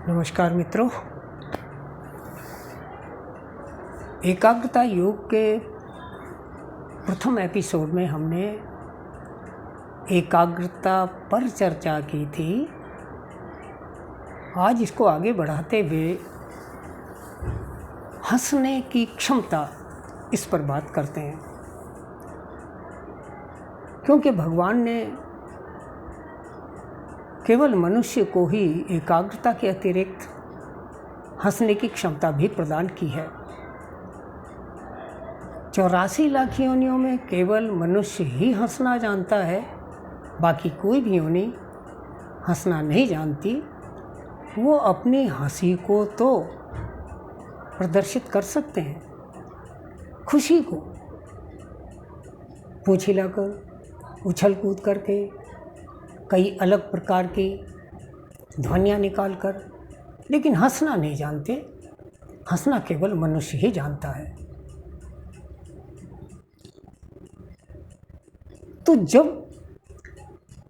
नमस्कार मित्रों। एकाग्रता योग के प्रथम एपिसोड में हमने एकाग्रता पर चर्चा की थी। आज इसको आगे बढ़ाते हुए हंसने की क्षमता इस पर बात करते हैं, क्योंकि भगवान ने केवल मनुष्य को ही एकाग्रता के अतिरिक्त हंसने की क्षमता भी प्रदान की है। 84 लाख योनियों में केवल मनुष्य ही हंसना जानता है, बाकी कोई भी योनि हंसना नहीं जानती। वो अपनी हंसी को तो प्रदर्शित कर सकते हैं, खुशी को पूँछ हिलाकर, उछल कूद करके, कई अलग प्रकार की ध्वनियाँ निकालकर, लेकिन हंसना नहीं जानते। हंसना केवल मनुष्य ही जानता है। तो जब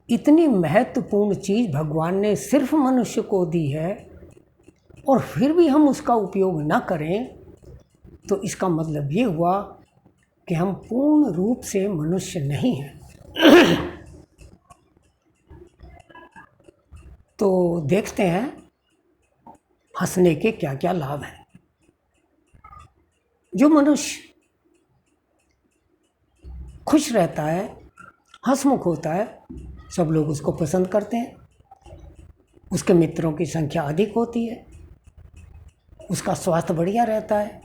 इतनी महत्वपूर्ण चीज़ भगवान ने सिर्फ मनुष्य को दी है और फिर भी हम उसका उपयोग न करें, तो इसका मतलब ये हुआ कि हम पूर्ण रूप से मनुष्य नहीं हैं। तो देखते हैं हंसने के क्या क्या लाभ हैं। जो मनुष्य खुश रहता है, हंसमुख होता है, सब लोग उसको पसंद करते हैं। उसके मित्रों की संख्या अधिक होती है, उसका स्वास्थ्य बढ़िया रहता है,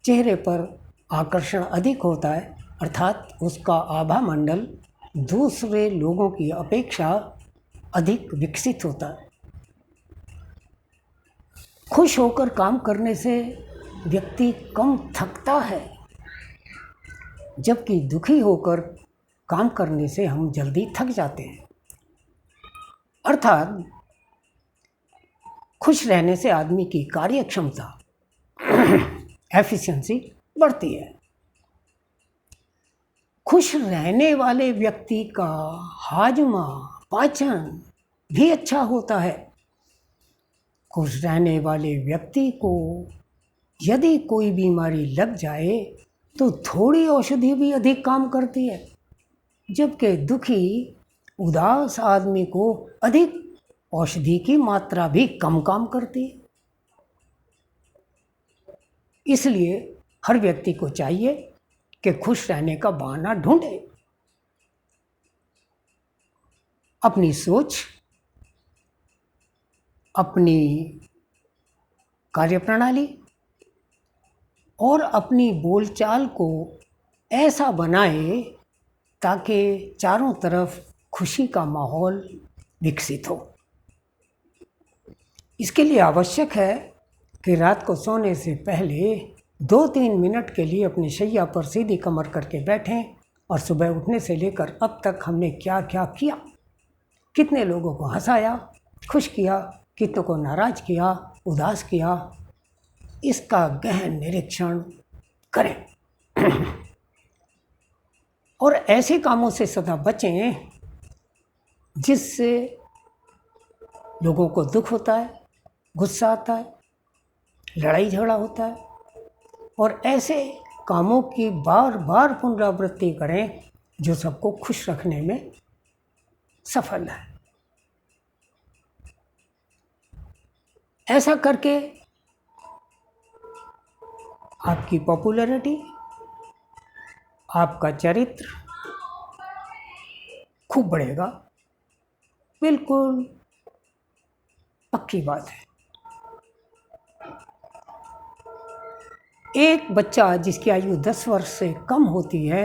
चेहरे पर आकर्षण अधिक होता है, अर्थात उसका आभा मंडल दूसरे लोगों की अपेक्षा अधिक विकसित होता है। खुश होकर काम करने से व्यक्ति कम थकता है, जबकि दुखी होकर काम करने से हम जल्दी थक जाते हैं। अर्थात खुश रहने से आदमी की कार्य क्षमता एफिशिएंसी बढ़ती है। खुश रहने वाले व्यक्ति का हाजमा, पाचन भी अच्छा होता है। खुश रहने वाले व्यक्ति को यदि कोई बीमारी लग जाए तो थोड़ी औषधि भी अधिक काम करती है, जबकि दुखी उदास आदमी को अधिक औषधि की मात्रा भी कम काम करती है। इसलिए हर व्यक्ति को चाहिए कि खुश रहने का बहाना ढूंढे। अपनी सोच, अपनी कार्यप्रणाली और अपनी बोलचाल को ऐसा बनाए ताकि चारों तरफ खुशी का माहौल विकसित हो। इसके लिए आवश्यक है कि रात को सोने से पहले 2-3 मिनट के लिए अपनी शैया पर सीधी कमर करके बैठें और सुबह उठने से लेकर अब तक हमने क्या क्या किया, कितने लोगों को हंसाया, खुश किया, कितनों को नाराज किया, उदास किया, इसका गहन निरीक्षण करें। और ऐसे कामों से सदा बचें जिससे लोगों को दुख होता है, गुस्सा आता है, लड़ाई झगड़ा होता है, और ऐसे कामों की बार बार पुनरावृत्ति करें जो सबको खुश रखने में सफल है। ऐसा करके आपकी पॉपुलैरिटी, आपका चरित्र खूब बढ़ेगा। बिल्कुल पक्की बात है। एक बच्चा जिसकी आयु 10 वर्ष से कम होती है,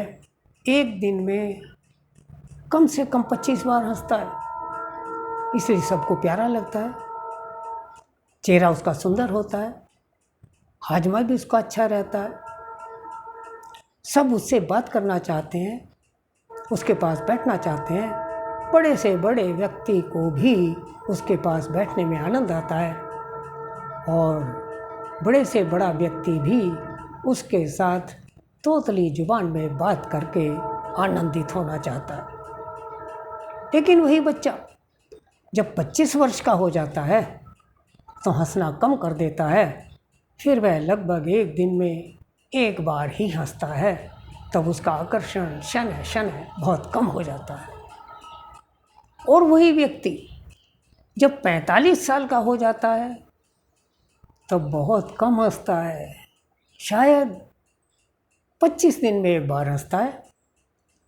एक दिन में कम से कम 25 बार हंसता है, इसलिए सबको प्यारा लगता है। चेहरा उसका सुंदर होता है, हाजमा भी उसका अच्छा रहता है, सब उससे बात करना चाहते हैं, उसके पास बैठना चाहते हैं। बड़े से बड़े व्यक्ति को भी उसके पास बैठने में आनंद आता है और बड़े से बड़ा व्यक्ति भी उसके साथ तोतली जुबान में बात करके आनंदित होना चाहता है। लेकिन वही बच्चा जब 25 वर्ष का हो जाता है तो हंसना कम कर देता है। फिर वह लगभग एक दिन में एक बार ही हंसता है, तब उसका आकर्षण क्षण बहुत कम हो जाता है। और वही व्यक्ति जब 45 साल का हो जाता है तब बहुत कम हंसता है, शायद 25 दिन में एक बार हंसता है।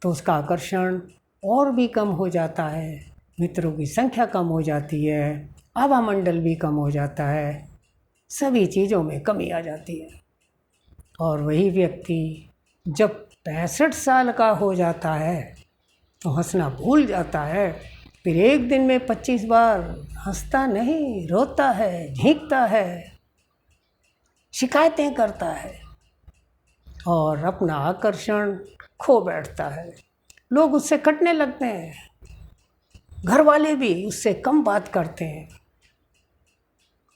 तो उसका आकर्षण और भी कम हो जाता है, मित्रों की संख्या कम हो जाती है, आवामंडल भी कम हो जाता है, सभी चीज़ों में कमी आ जाती है। और वही व्यक्ति जब 65 साल का हो जाता है तो हंसना भूल जाता है। फिर एक दिन में 25 बार हंसता नहीं, रोता है, झींकता है, शिकायतें करता है और अपना आकर्षण खो बैठता है। लोग उससे कटने लगते हैं, घर वाले भी उससे कम बात करते हैं,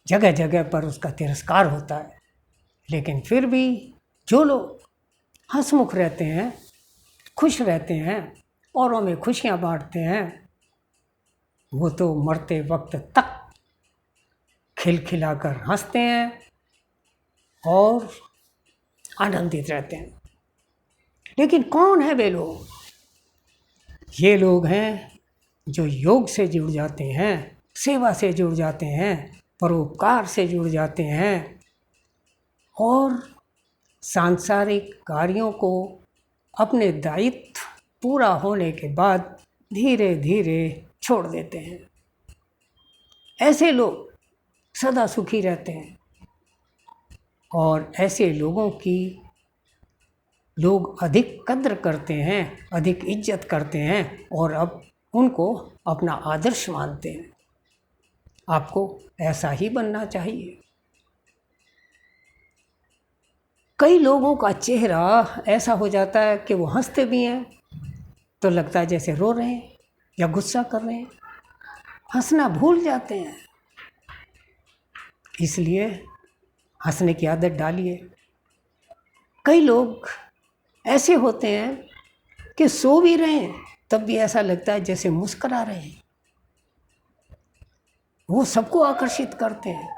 जगह जगह पर उसका तिरस्कार होता है। लेकिन फिर भी जो लोग हंसमुख रहते हैं, खुश रहते हैं, औरों में खुशियाँ बांटते हैं, वो तो मरते वक्त तक खिलखिलाकर हंसते हैं और आनंदित रहते हैं। लेकिन कौन है वे लोग? ये लोग हैं जो योग से जुड़ जाते हैं, सेवा से जुड़ जाते हैं, परोपकार से जुड़ जाते हैं और सांसारिक कार्यों को अपने दायित्व पूरा होने के बाद धीरे धीरे छोड़ देते हैं। ऐसे लोग सदा सुखी रहते हैं और ऐसे लोगों की लोग अधिक कद्र करते हैं, अधिक इज्जत करते हैं और अब उनको अपना आदर्श मानते हैं। आपको ऐसा ही बनना चाहिए। कई लोगों का चेहरा ऐसा हो जाता है कि वो हंसते भी हैं तो लगता है जैसे रो रहे हैं या गुस्सा कर रहे हैं, हंसना भूल जाते हैं। इसलिए हंसने की आदत डालिए। कई लोग ऐसे होते हैं कि सो भी रहे हैं तब भी ऐसा लगता है जैसे मुस्कुरा रहे हैं, वो सबको आकर्षित करते हैं।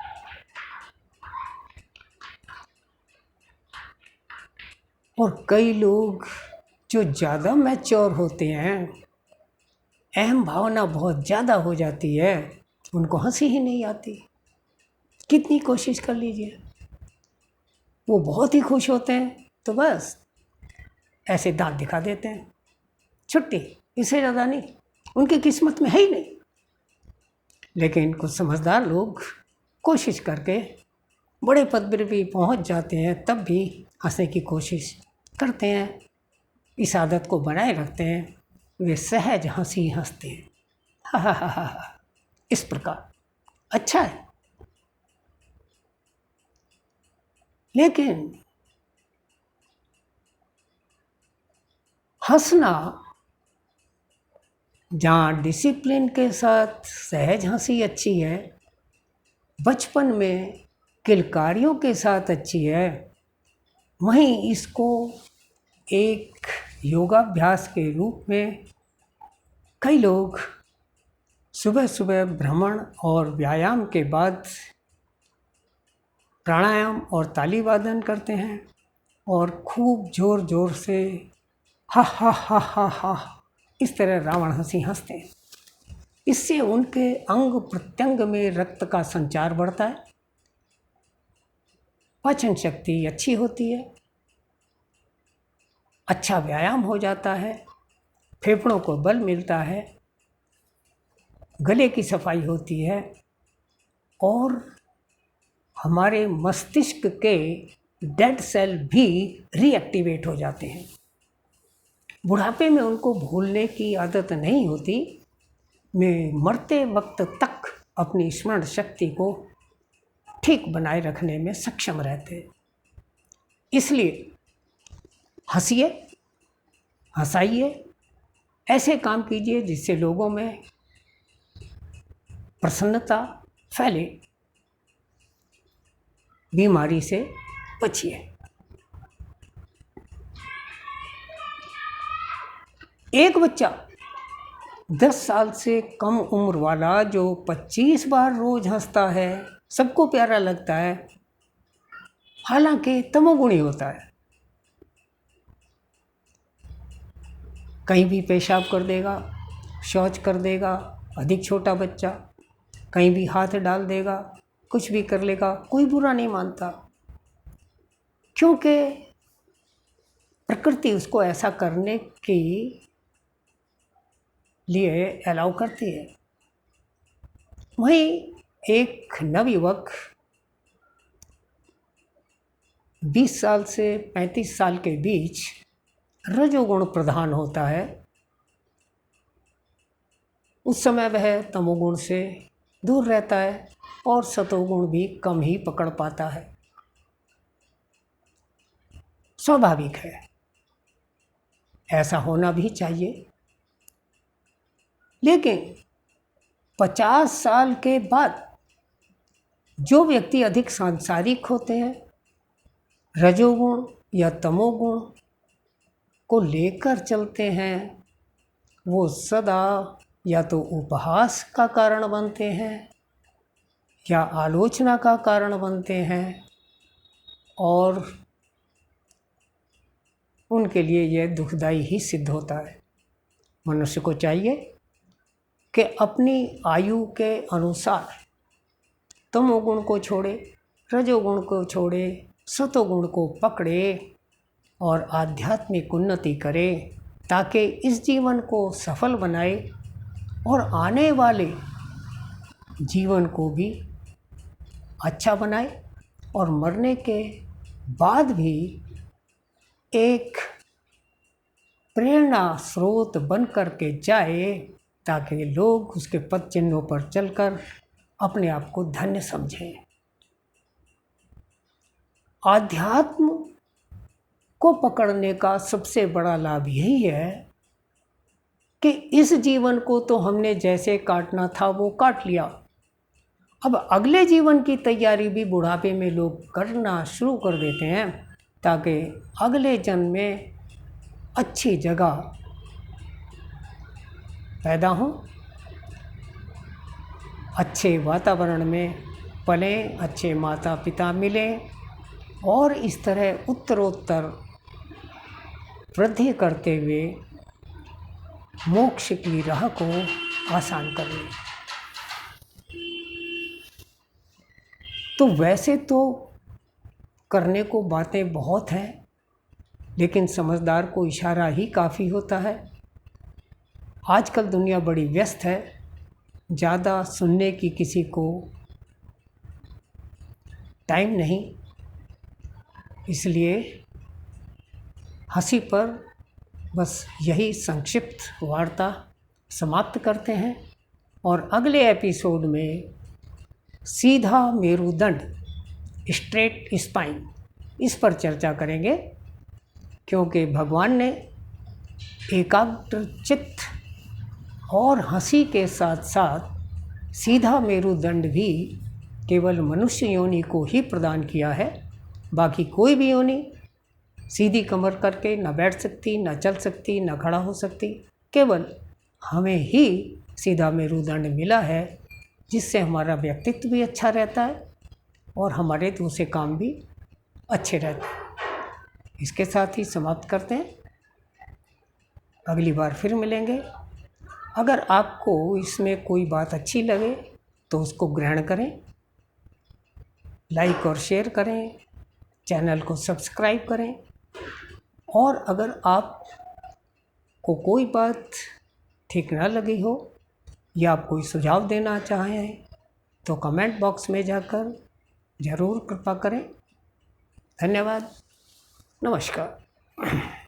और कई लोग जो ज़्यादा मैच्योर होते हैं, अहम भावना बहुत ज़्यादा हो जाती है, उनको हंसी ही नहीं आती। कितनी कोशिश कर लीजिए, वो बहुत ही खुश होते हैं तो बस ऐसे दांत दिखा देते हैं, छुट्टी, इससे ज़्यादा नहीं, उनकी किस्मत में है ही नहीं। लेकिन कुछ समझदार लोग कोशिश करके बड़े पद पर भी पहुंच जाते हैं, तब भी हंसने की कोशिश करते हैं, इस आदत को बनाए रखते हैं, वे सहज हंसी हंसते हैं, हा हा हा हा। इस प्रकार अच्छा है। लेकिन हंसना जहाँ डिसिप्लिन के साथ सहज हंसी अच्छी है, बचपन में किलकारियों के साथ अच्छी है, वहीं इसको एक योगाभ्यास के रूप में कई लोग सुबह सुबह भ्रमण और व्यायाम के बाद प्राणायाम और ताली वादन करते हैं और खूब जोर जोर से हा हा हा हा हा इस तरह रावण हंसी हंसते हैं। इससे उनके अंग प्रत्यंग में रक्त का संचार बढ़ता है, पाचन शक्ति अच्छी होती है, अच्छा व्यायाम हो जाता है, फेफड़ों को बल मिलता है, गले की सफाई होती है और हमारे मस्तिष्क के डेड सेल भी रीएक्टिवेट हो जाते हैं। बुढ़ापे में उनको भूलने की आदत नहीं होती, में मरते वक्त तक अपनी स्मरण शक्ति को ठीक बनाए रखने में सक्षम रहते हैं। इसलिए हंसिए, हंसाइए, ऐसे काम कीजिए जिससे लोगों में प्रसन्नता फैले, बीमारी से बचिए। एक बच्चा 10 साल से कम उम्र वाला जो 25 बार रोज हंसता है, सबको प्यारा लगता है, हालांकि तमोगुणी होता है। कहीं भी पेशाब कर देगा, शौच कर देगा, अधिक छोटा बच्चा कहीं भी हाथ डाल देगा, कुछ भी कर लेगा, कोई बुरा नहीं मानता, क्योंकि प्रकृति उसको ऐसा करने की लिए अलाउ करती है। वहीं एक नवयुवक 20 साल से 35 साल के बीच रजोगुण प्रधान होता है। उस समय वह तमोगुण से दूर रहता है और सतोगुण भी कम ही पकड़ पाता है। स्वाभाविक है, ऐसा होना भी चाहिए। लेकिन 50 साल के बाद जो व्यक्ति अधिक सांसारिक होते हैं, रजोगुण या तमोगुण को लेकर चलते हैं, वो सदा या तो उपहास का कारण बनते हैं या आलोचना का कारण बनते हैं, और उनके लिए यह दुखदाई ही सिद्ध होता है। मनुष्य को चाहिए कि अपनी आयु के अनुसार तमोगुण को छोड़े, रजोगुण को छोड़े, सतोगुण को पकड़े और आध्यात्मिक उन्नति करे, ताकि इस जीवन को सफल बनाए और आने वाले जीवन को भी अच्छा बनाए और मरने के बाद भी एक प्रेरणा स्रोत बन कर के जाए, ताकि लोग उसके पद चिन्हों पर चलकर अपने आप को धन्य समझें। आध्यात्म को पकड़ने का सबसे बड़ा लाभ यही है कि इस जीवन को तो हमने जैसे काटना था वो काट लिया। अब अगले जीवन की तैयारी भी बुढ़ापे में लोग करना शुरू कर देते हैं, ताकि अगले जन्म में अच्छी जगह पैदा हों, अच्छे वातावरण में पलें, अच्छे माता पिता मिलें और इस तरह उत्तरोत्तर वृद्धि करते हुए मोक्ष की राह को आसान कर लें। तो वैसे तो करने को बातें बहुत हैं, लेकिन समझदार को इशारा ही काफ़ी होता है। आजकल दुनिया बड़ी व्यस्त है, ज़्यादा सुनने की किसी को टाइम नहीं, इसलिए हंसी पर बस यही संक्षिप्त वार्ता समाप्त करते हैं और अगले एपिसोड में सीधा मेरुदंड, स्ट्रेट स्पाइन, इस पर चर्चा करेंगे, क्योंकि भगवान ने एकाग्र चित्त और हंसी के साथ साथ सीधा मेरुदंड भी केवल मनुष्य योनि को ही प्रदान किया है। बाकी कोई भी योनि सीधी कमर करके न बैठ सकती, न चल सकती, न खड़ा हो सकती, केवल हमें ही सीधा मेरुदंड मिला है, जिससे हमारा व्यक्तित्व भी अच्छा रहता है और हमारे दूसरे काम भी अच्छे रहते हैं। इसके साथ ही समाप्त करते हैं, अगली बार फिर मिलेंगे। अगर आपको इसमें कोई बात अच्छी लगे तो उसको ग्रहण करें, लाइक और शेयर करें, चैनल को सब्सक्राइब करें, और अगर आपको कोई बात ठीक ना लगी हो या आप कोई सुझाव देना चाहें तो कमेंट बॉक्स में जाकर ज़रूर कृपा करें। धन्यवाद, नमस्कार।